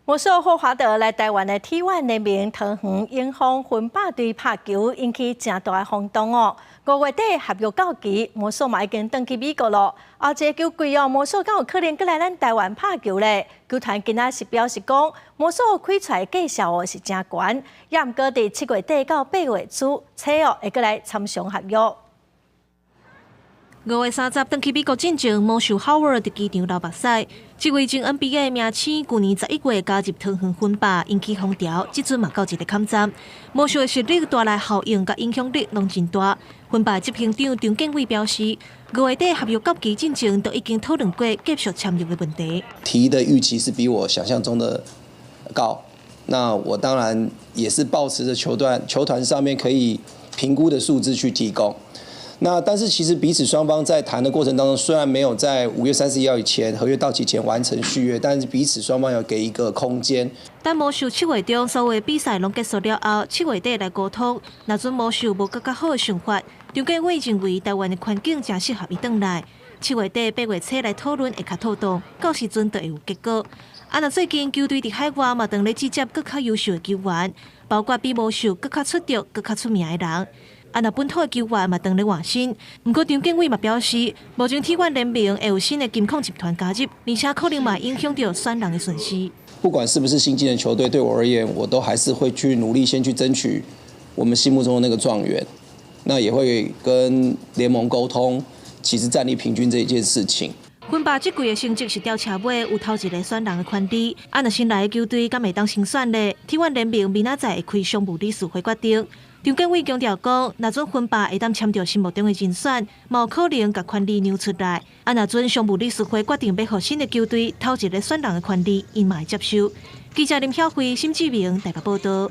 魔术霍华德来台湾的 T1 联名桃园英雄分霸队拍球，引起正大的轰动哦。5月底合约到期，魔术嘛已经登去美国咯。后一个球季哦，魔术敢有可能过来咱台湾拍球咧？球团今仔是表示讲，魔术开出来绩效哦是真悬，也毋过伫7月底到8月初，车哦会过来参详合约。5月30登去美国进前，魔术 Howard 伫机场流目屎。这位前 NBA 名星，去年11月加入桃园分霸，引起风潮。即阵嘛到一个坎站，魔术的实力带来效应甲影响力拢真大。分霸执行长张建伟表示，5月底合约到期进前，都已经讨论过继续签约的问题。提的预期是比我想象中的高，那我当然也是抱持着球团上面可以评估的数字去提供。那但是其实彼此双方在谈的过程当中，虽然没有在5月31号以前合约到期前完成续约，但是彼此双方有给一个空间。但魔术7月中所有比赛拢结束了后，7月底来沟通，若准魔术无更加好的想法，张建伟认为台湾的环境正适合伊转来。7月底8月初来讨论会较妥当，到时阵就会有结果。若最近球队伫海外嘛，当咧集结更较优秀的球员，包括比魔术更较出色、更较出名的人。若本土的球员嘛，当咧换新。不过张建伟嘛表示，目前T1联名会有新的金控集团加入，而且可能嘛影响到选人的损失。不管是不是新进的球队，对我而言，我都还是会去努力，先去争取我们心目中的那个状元。那也会跟联盟沟通，其实战力平均这一件事情。分霸这季的成绩是吊车尾，有头一个选人的权利。若新来的球队敢会当成选呢？T1联名明仔载会开商务理事会决定。张建伟强调讲，若准分霸会当签到心目中的人选，嘛有可能甲权利让出来。若准商务理事会决定要互新的球队头一个选人的权利，伊嘛会接受。记者林晓慧、沈志明台北报道。